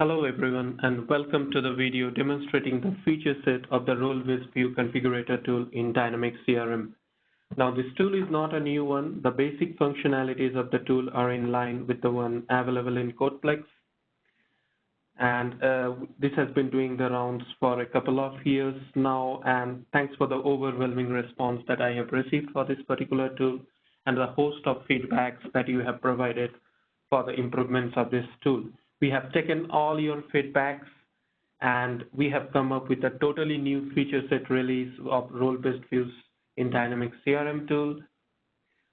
Hello everyone and welcome to the video demonstrating the feature set of the role-based view configurator tool in Dynamics CRM. Now this tool is not a new one. The basic functionalities of the tool are in line with the one available in Codeplex, and this has been doing the rounds for a couple of years now, and thanks for the overwhelming response that I have received for this particular tool and the host of feedbacks that you have provided for the improvements of this tool. We have taken all your feedbacks and we have come up with a totally new feature set release of role-based views in Dynamics CRM tool.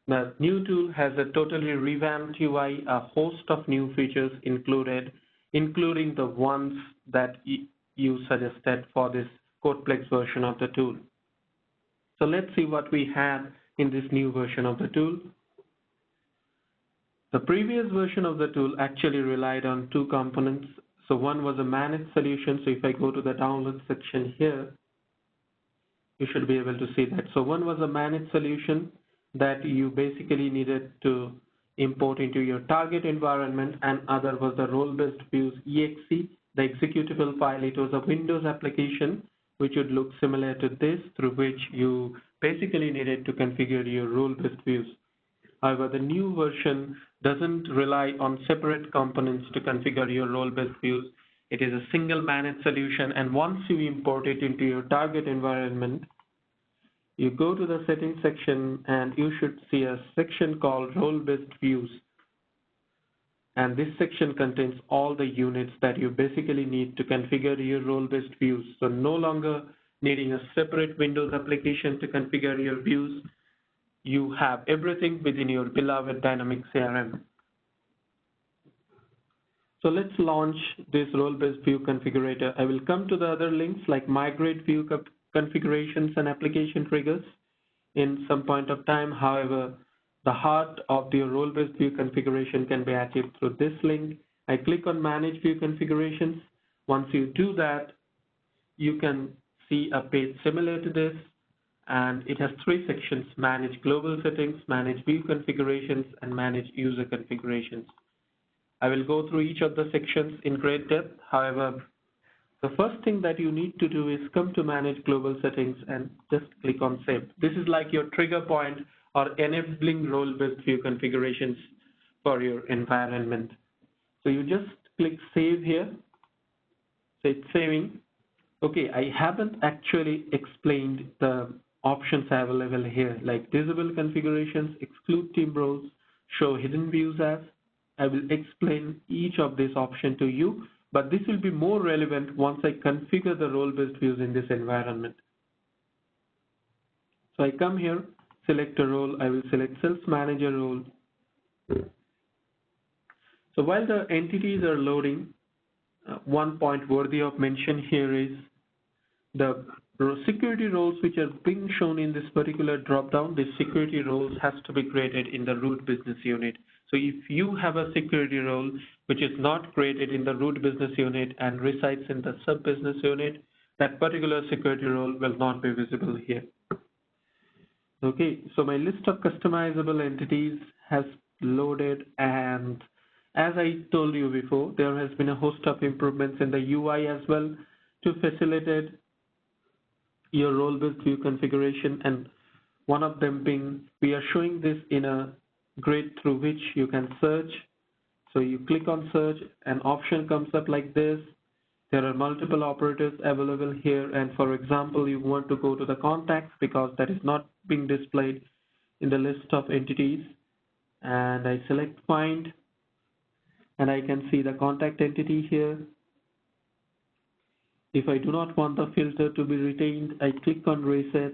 The new tool has a totally revamped UI, a host of new features included, including the ones that you suggested for this Codeplex version of the tool. So let's see what we have in this new version of the tool. The previous version of the tool actually relied on two components. So one was a managed solution. So if I go to the download section here, you should be able to see that. So one was a managed solution that you basically needed to import into your target environment, and other was the role-based views exe, the executable file. It was a Windows application which would look similar to this, through which you basically needed to configure your role-based views. However, the new version doesn't rely on separate components to configure your role-based views. It is a single managed solution, and once you import it into your target environment, you go to the settings section and you should see a section called role-based views. And this section contains all the units that you basically need to configure your role-based views. So no longer needing a separate Windows application to configure your views. You have everything within your beloved Dynamics CRM. So let's launch this role-based view configurator. I will come to the other links like migrate view configurations and application triggers in some point of time. However, the heart of the role-based view configuration can be achieved through this link. I click on manage view configurations. Once you do that, you can see a page similar to this. And it has three sections: manage global settings, manage view configurations, and manage user configurations. I will go through each of the sections in great depth. However, the first thing that you need to do is come to manage global settings and just click on save. This is like your trigger point or enabling role-based view configurations for your environment. So you just click save here. So it's saving. Okay, I haven't actually explained the options available here, like disable configurations, exclude team roles, show hidden views as. I will explain each of these options to you, but this will be more relevant once I configure the role-based views in this environment. So I come here, select a role. I will select sales manager role. So while the entities are loading, one point worthy of mention here is the security roles which are being shown in this particular drop-down. The security roles has to be created in the root business unit. So if you have a security role which is not created in the root business unit and resides in the sub-business unit, that particular security role will not be visible here. Okay, so my list of customizable entities has loaded, and as I told you before, there has been a host of improvements in the UI as well to facilitate your role-based view configuration, and one of them being we are showing this in a grid through which you can search. So you click on search, an option comes up like this. There are multiple operators available here, and for example, you want to go to the contacts because that is not being displayed in the list of entities, and I select find, and I can see the contact entity here. If I do not want the filter to be retained, I click on reset.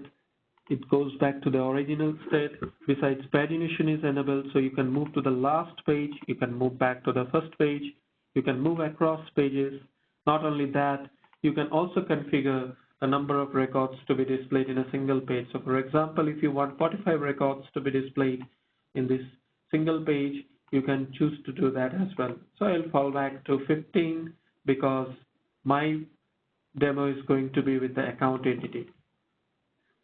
It goes back to the original state. Besides, pagination is enabled, so you can move to the last page. You can move back to the first page. You can move across pages. Not only that, you can also configure a number of records to be displayed in a single page. So for example, if you want 45 records to be displayed in this single page, you can choose to do that as well. So I'll fall back to 15 because my demo is going to be with the account entity.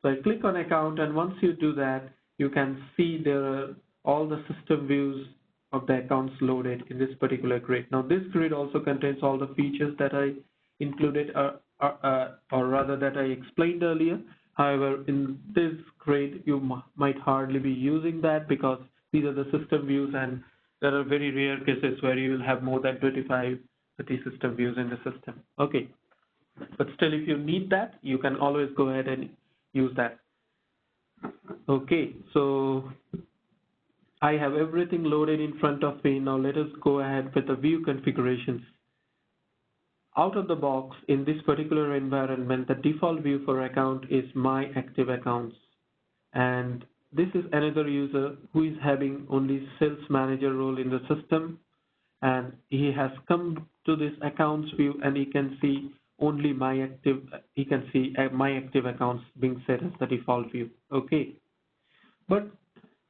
So I click on account, and once you do that, you can see there are all the system views of the accounts loaded in this particular grid. Now this grid also contains all the features that I included or rather that I explained earlier. However, in this grid you might hardly be using that because these are the system views, and there are very rare cases where you will have more than 25, 30 system views in the system. Okay, but still if you need that, you can always go ahead and use that. Okay, so I have everything loaded in front of me. Now let us go ahead with the view configurations. Out of the box, in this particular environment, the default view for account is My Active Accounts. And this is another user who is having only Sales Manager role in the system. And he has come to this accounts view and he can see only My Active Accounts being set as the default view. Okay. But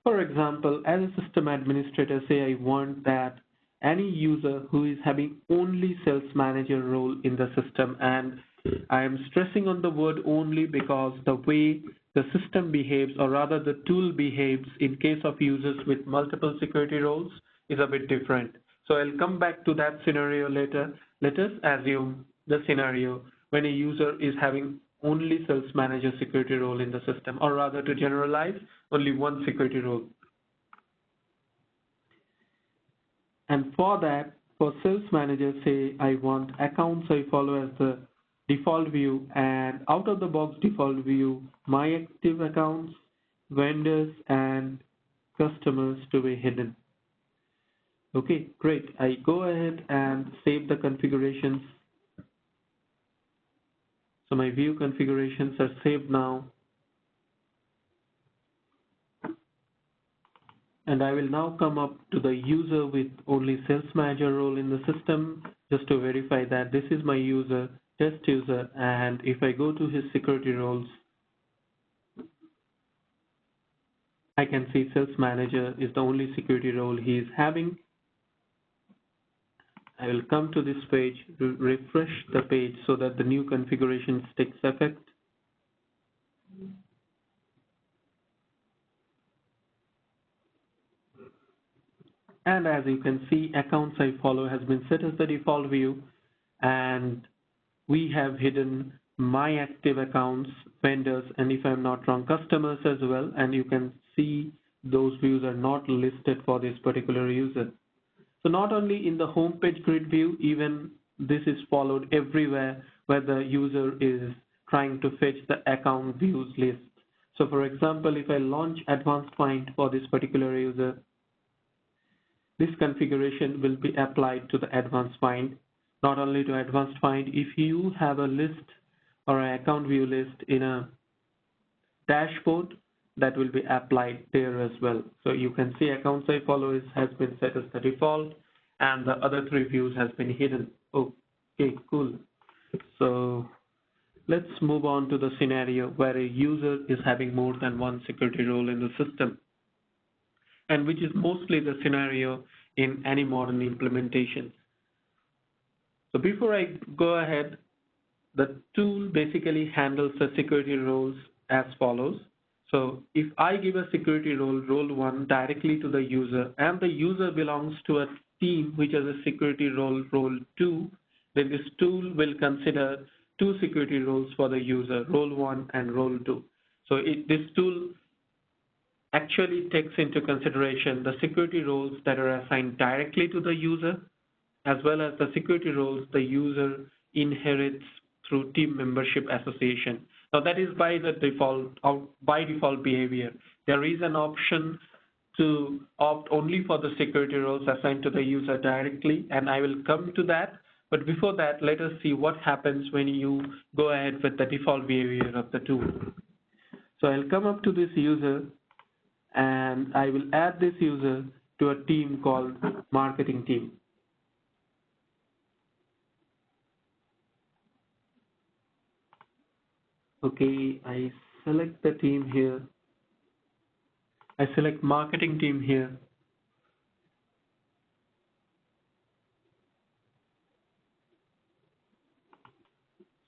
for example, as a system administrator, say I want that any user who is having only Sales Manager role in the system, and I am stressing on the word only because the way the system behaves, or rather the tool behaves in case of users with multiple security roles, is a bit different. So I'll come back to that scenario later. Let us assume the scenario when a user is having only Sales Manager security role in the system, or rather to generalize, only one security role. And for that, for Sales Manager, say I want accounts I follow as the default view, and out of the box default view, My Active Accounts, vendors, and customers to be hidden. Okay, great. I go ahead and save the configurations. So my view configurations are saved now. And I will now come up to the user with only Sales Manager role in the system just to verify that this is my user, test user, and if I go to his security roles, I can see Sales Manager is the only security role he is having. I will come to this page, refresh the page so that the new configuration takes effect. And as you can see, accounts I follow has been set as the default view, and we have hidden My Active Accounts, vendors, and if I'm not wrong, customers as well. And you can see those views are not listed for this particular user. So not only in the home page grid view, even this is followed everywhere where the user is trying to fetch the account views list. So for example, if I launch Advanced Find for this particular user, this configuration will be applied to the Advanced Find. Not only to Advanced Find, if you have a list or an account view list in a dashboard, that will be applied there as well. So you can see accounts I follow has been set as the default, and the other three views has been hidden. Okay, cool. So let's move on to the scenario where a user is having more than one security role in the system, and which is mostly the scenario in any modern implementation. So before I go ahead, the tool basically handles the security roles as follows. So if I give a security role, role 1, directly to the user, and the user belongs to a team which has a security role, role 2, then this tool will consider two security roles for the user, role 1 and role 2. So this tool actually takes into consideration the security roles that are assigned directly to the user, as well as the security roles the user inherits through team membership association. Now that is by default behavior. There is an option to opt only for the security roles assigned to the user directly, and I will come to that. But before that, let us see what happens when you go ahead with the default behavior of the tool. So I'll come up to this user, and I will add this user to a team called marketing team. Okay, I select the team here. I select marketing team here.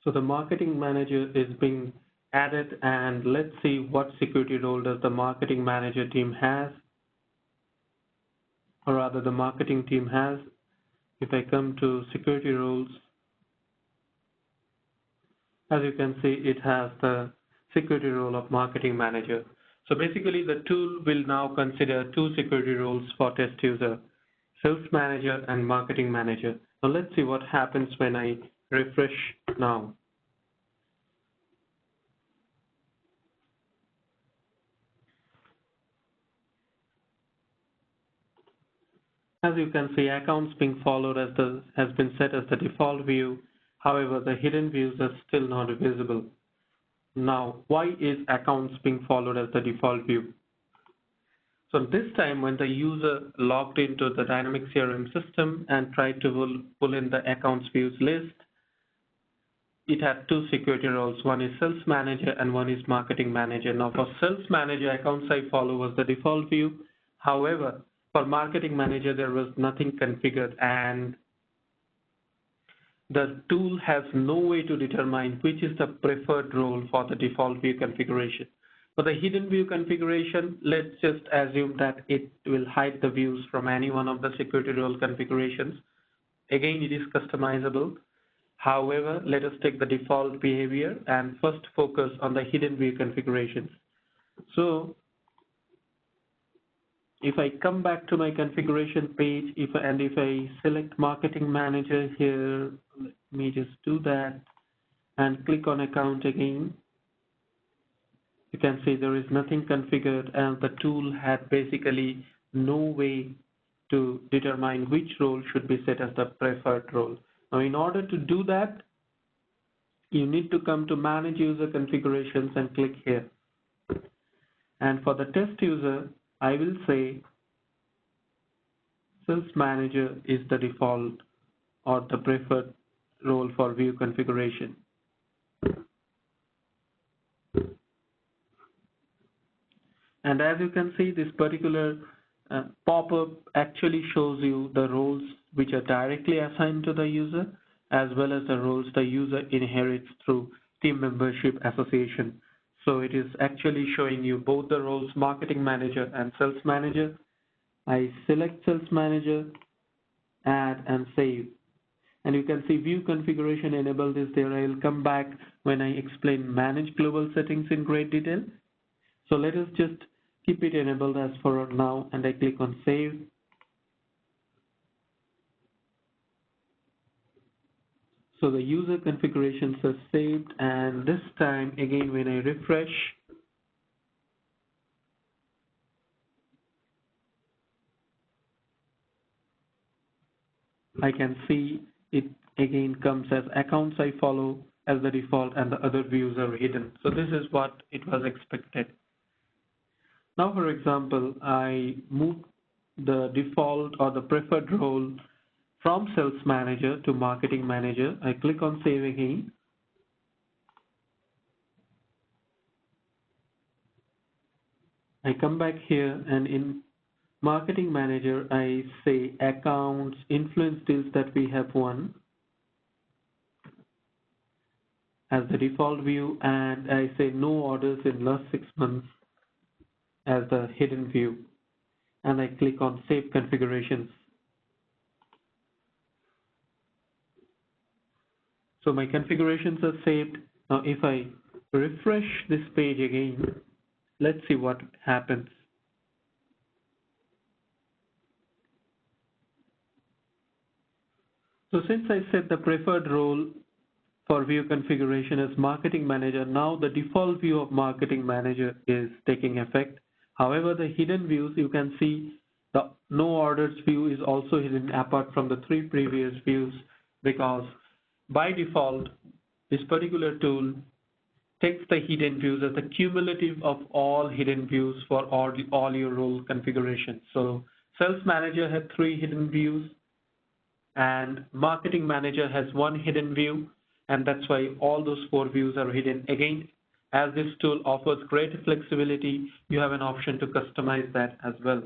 So the marketing manager is being added, and let's see what security role does the marketing manager team has. or rather the marketing team has. If I come to security roles, as you can see, it has the security role of marketing manager. So basically the tool will now consider two security roles for test user, sales manager and marketing manager. Now let's see what happens when I refresh now. As you can see, accounts being followed has been set as the default view. However, the hidden views are still not visible. Now, why is accounts being followed as the default view? So this time when the user logged into the Dynamic CRM system and tried to pull in the accounts views list, it had two security roles. One is sales manager and one is marketing manager. Now for sales manager, accounts I follow was the default view. However, for marketing manager, there was nothing configured and the tool has no way to determine which is the preferred role for the default view configuration. For the hidden view configuration, let's just assume that it will hide the views from any one of the security role configurations. Again, it is customizable. However, let us take the default behavior and first focus on the hidden view configurations. So if I come back to my configuration page, if I select marketing manager here, let me just do that and click on account again. You can see there is nothing configured and the tool had basically no way to determine which role should be set as the preferred role. Now, in order to do that, you need to come to Manage User Configurations and click here. And for the test user, I will say Sales Manager is the default or the preferred role for view configuration. And as you can see, this particular pop-up actually shows you the roles which are directly assigned to the user, as well as the roles the user inherits through team membership association. So it is actually showing you both the roles, marketing manager and sales manager. I select sales manager, add and save. And you can see view configuration enabled is there. I will come back when I explain manage global settings in great detail. So let us just keep it enabled as for now, and I click on save. So the user configurations are saved, and this time again when I refresh, I can see it again comes as accounts I follow as the default and the other views are hidden. So this is what it was expected. Now, for example, I move the default or the preferred role from sales manager to marketing manager. I click on save again. I come back here and in marketing manager, I say accounts, influence deals that we have won as the default view, and I say no orders in last 6 months as the hidden view, and I click on save configurations. So my configurations are saved. Now if I refresh this page again, let's see what happens. So since I set the preferred role for view configuration as marketing manager, now the default view of marketing manager is taking effect. However, the hidden views, you can see the no orders view is also hidden apart from the 3 previous views, because by default, this particular tool takes the hidden views as the cumulative of all hidden views for all your role configurations. So sales manager had 3 hidden views and marketing manager has 1 hidden view, and that's why all those 4 views are hidden. Again, as this tool offers great flexibility, you have an option to customize that as well.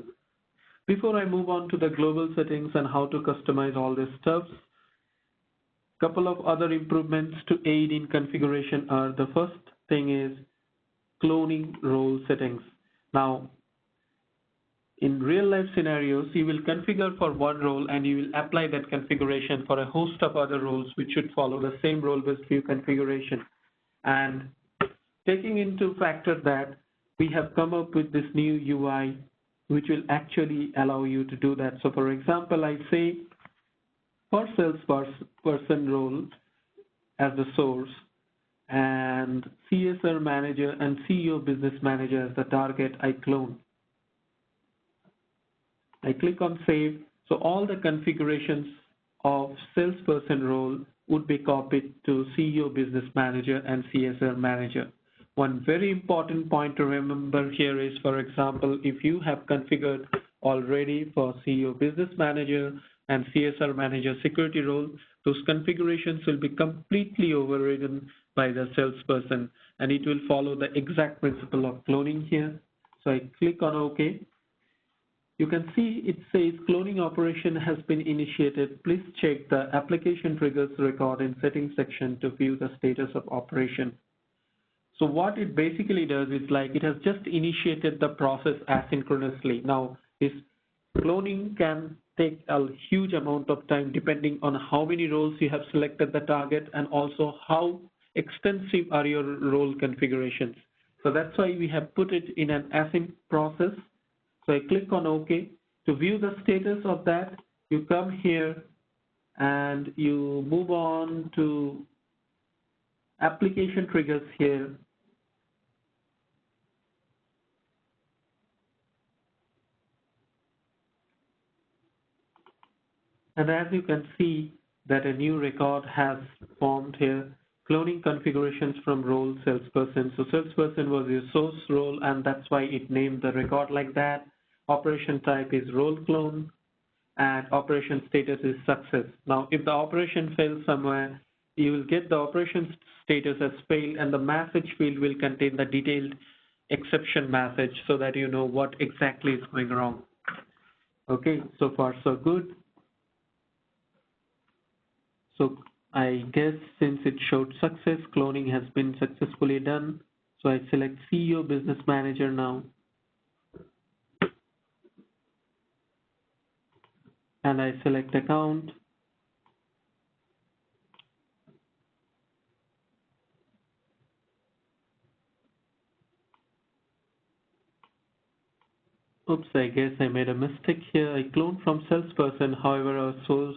Before I move on to the global settings and how to customize all this stuff, couple of other improvements to aid in configuration are, the first thing is cloning role settings. Now, in real life scenarios, you will configure for one role and you will apply that configuration for a host of other roles which should follow the same role-based view configuration. And taking into factor that we have come up with this new UI which will actually allow you to do that. So for example, I say for salesperson role as the source and CSR manager and CEO business manager as the target, I clone. I click on save. So all the configurations of salesperson role would be copied to CEO business manager and CSR manager. One very important point to remember here is, for example, if you have configured already for CEO business manager and CSR manager security role, those configurations will be completely overridden by the salesperson and it will follow the exact principle of cloning here. So I click on OK. You can see it says cloning operation has been initiated. Please check the application triggers record in settings section to view the status of operation. So what it basically does is like it has just initiated the process asynchronously. Now this cloning can take a huge amount of time depending on how many roles you have selected the target and also how extensive are your role configurations. So that's why we have put it in an async process. So I click on OK. To view the status of that, you come here and you move on to application triggers here. And as you can see that a new record has formed here, cloning configurations from role salesperson. So salesperson was your source role and that's why it named the record like that. Operation type is role clone and operation status is success. Now if the operation fails somewhere, you will get the operation status as failed and the message field will contain the detailed exception message so that you know what exactly is going wrong. Okay, so far so good. So I guess since it showed success, cloning has been successfully done. So I select CEO business manager now. And I select account. Oops, I guess I made a mistake here. I cloned from salesperson, however our source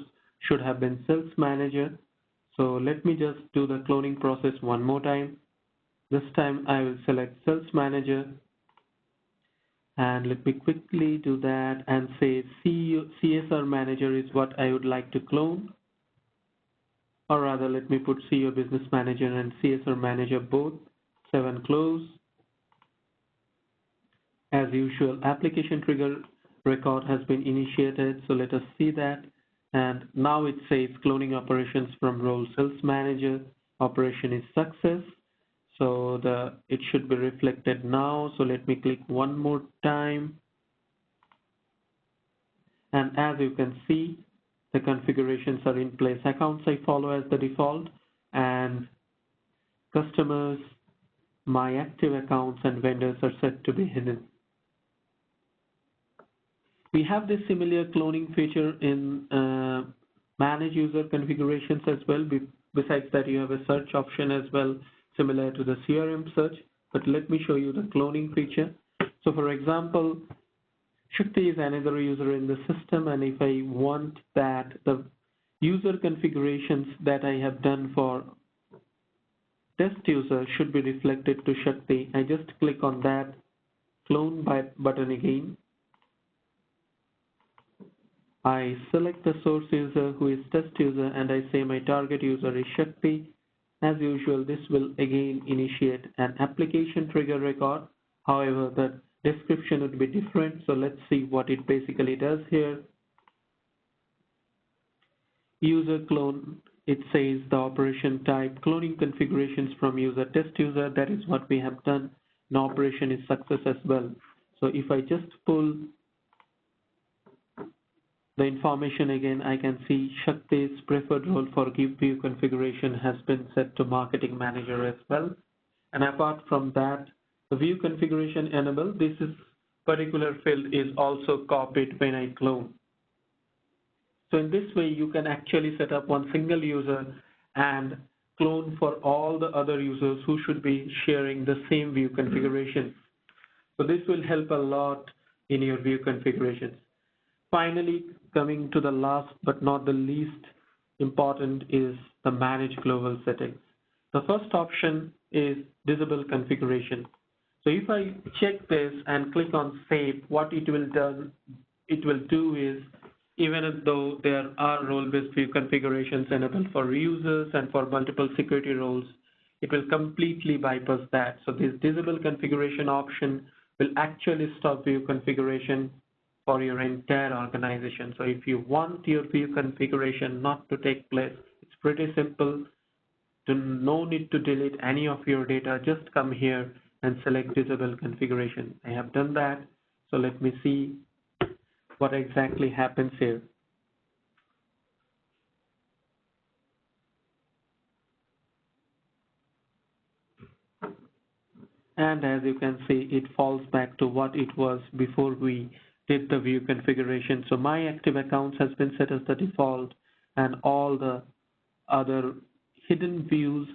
should have been sales manager. So let me just do the cloning process one more time. This time I will select sales manager and let me quickly do that and say CSR manager is what I would like to clone, or rather let me put CEO business manager and CSR manager both. 7 close. As usual, application trigger record has been initiated, so let us see that. And now it says cloning operations from role sales manager, operation is success. So it should be reflected now. So let me click one more time. And as you can see, the configurations are in place. Accounts I follow as the default, and customers, my active accounts and vendors are set to be hidden. We have this similar cloning feature in manage user configurations as well. Besides that, you have a search option as well, similar to the CRM search. But let me show you the cloning feature. So for example, Shakti is another user in the system, and if I want that the user configurations that I have done for test user should be reflected to Shakti, I just click on that clone button again. I select the source user who is test user and I say my target user is Shakti. As usual, this will again initiate an application trigger record. However, the description would be different. So let's see what it basically does here. User clone, it says the operation type, cloning configurations from user test user. That is what we have done. Now operation is success as well. So if I just pull the information again, I can see Shakti's preferred role for give view configuration has been set to marketing manager as well. And apart from that, the view configuration enable, this is particular field is also copied when I clone. So in this way, you can actually set up one single user and clone for all the other users who should be sharing the same view configuration. So this will help a lot in your view configurations. Finally, coming to the last but not the least important is the manage global settings. The first option is disable configuration. So if I check this and click on save, what it will do is, even though there are role-based view configurations enabled for users and for multiple security roles, it will completely bypass that. So this disable configuration option will actually stop view configuration for your entire organization. So if you want your view configuration not to take place, it's pretty simple. No need to delete any of your data. Just come here and select disable configuration. I have done that. So let me see what exactly happens here. And as you can see, it falls back to what it was before we did the view configuration. So my active accounts has been set as the default, and all the other hidden views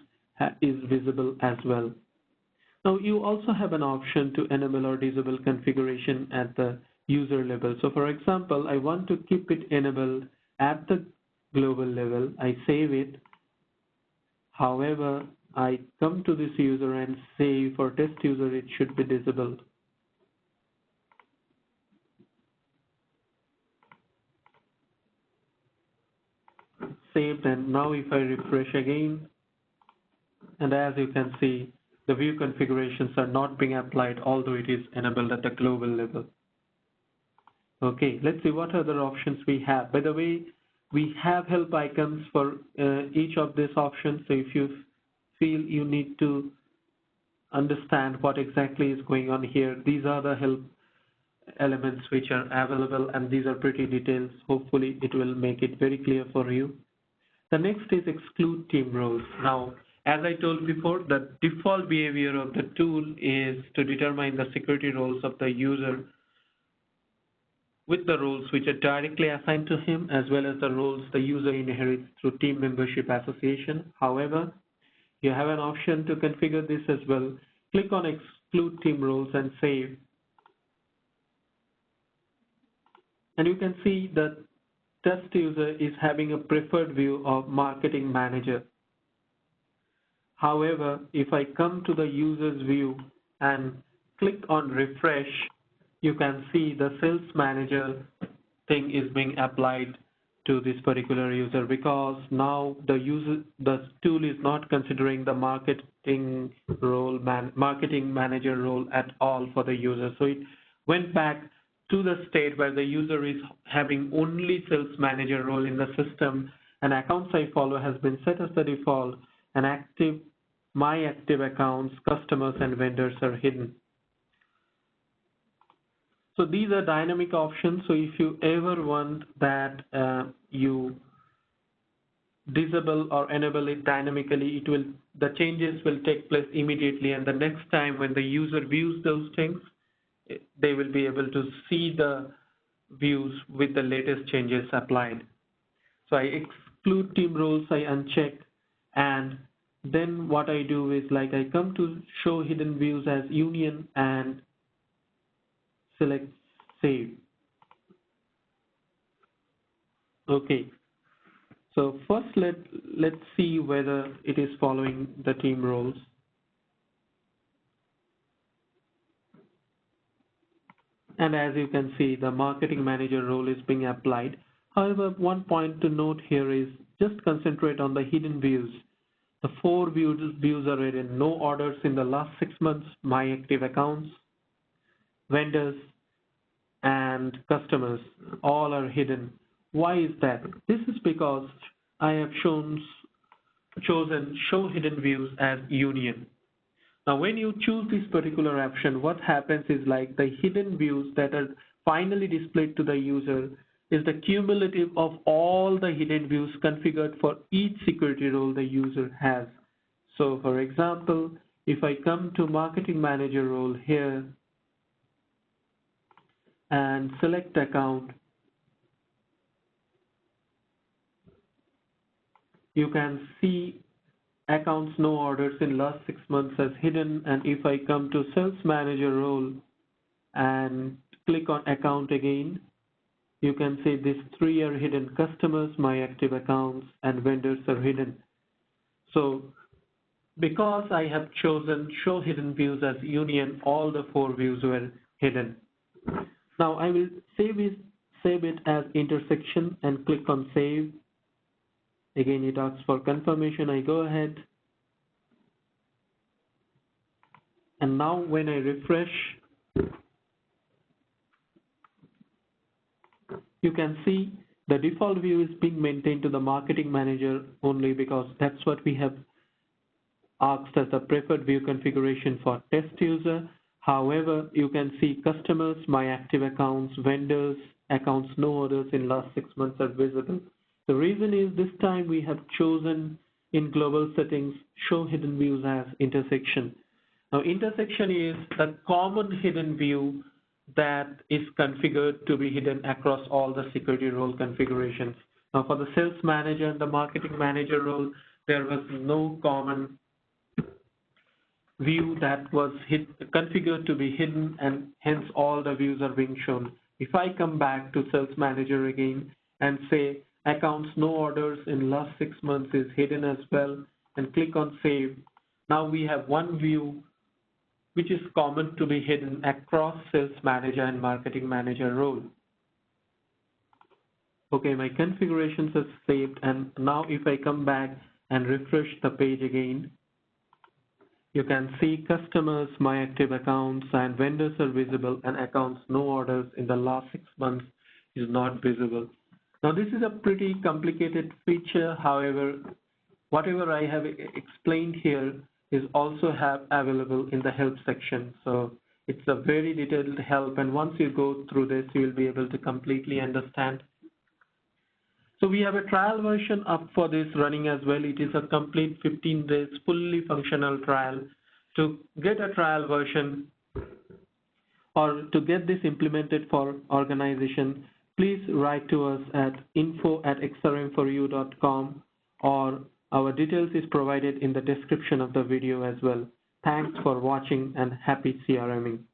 is visible as well. Now you also have an option to enable or disable configuration at the user level. So for example, I want to keep it enabled at the global level. I save it. However, I come to this user and say for test user it should be disabled. Saved, and now if I refresh again, and as you can see, the view configurations are not being applied although it is enabled at the global level. Okay, let's see what other options we have. By the way, we have help icons for each of these options. So if you feel you need to understand what exactly is going on here, these are the help elements which are available, and these are pretty detailed. Hopefully it will make it very clear for you. The next is exclude team roles. Now, as I told before, the default behavior of the tool is to determine the security roles of the user with the roles which are directly assigned to him, as well as the roles the user inherits through team membership association. However, you have an option to configure this as well. Click on exclude team roles and save. And you can see that test user is having a preferred view of marketing manager. However, if I come to the user's view and click on refresh, you can see the sales manager thing is being applied to this particular user, because now the tool is not considering the marketing manager role at all for the user. So it went back to the state where the user is having only sales manager role in the system, and accounts I follow has been set as the default, and my active accounts, customers, and vendors are hidden. So these are dynamic options. So if you ever want that you disable or enable it dynamically, the changes will take place immediately, and the next time when the user views those things, they will be able to see the views with the latest changes applied. So I exclude team roles, I uncheck, and then what I do is, like, I come to show hidden views as union and select save. Okay, so first let's see whether it is following the team roles. And as you can see, the marketing manager role is being applied. However, one point to note here is just concentrate on the hidden views. The 4 views are in no orders in the last 6 months, my active accounts, vendors, and customers, all are hidden. Why is that? This is because I have chosen show hidden views as union. Now, when you choose this particular option, what happens is, like, the hidden views that are finally displayed to the user is the cumulative of all the hidden views configured for each security role the user has. So, for example, if I come to marketing manager role here, and select account, you can see accounts no orders in last 6 months as hidden. And if I come to sales manager role and click on account again, you can see these 3 are hidden: customers, my active accounts, and vendors are hidden. So because I have chosen show hidden views as union, all the 4 views were hidden. Now I will save it as intersection and click on save. Again, it asks for confirmation. I go ahead. And now when I refresh, you can see the default view is being maintained to the marketing manager only because that's what we have asked as the preferred view configuration for test user. However, you can see customers, my active accounts, vendors, accounts no orders in last 6 months are visible. The reason is this time we have chosen in global settings show hidden views as intersection. Now intersection is the common hidden view that is configured to be hidden across all the security role configurations. Now for the sales manager and the marketing manager role, there was no common view that was configured to be hidden, and hence all the views are being shown. If I come back to sales manager again and say accounts no orders in last 6 months is hidden as well and click on save, now we have one view which is common to be hidden across sales manager and marketing manager role. Okay, my configurations are saved, and now if I come back and refresh the page again, you can see customers, my active accounts, and vendors are visible, and accounts no orders in the last 6 months is not visible. Now this is a pretty complicated feature. However, whatever I have explained here is also available in the help section. So it's a very detailed help, and once you go through this, you will be able to completely understand. So we have a trial version up for this running as well. It is a complete 15 days fully functional trial. To get a trial version or to get this implemented for organization, please write to us at info@xrm4u.com, or our details is provided in the description of the video as well. Thanks for watching and happy CRMing.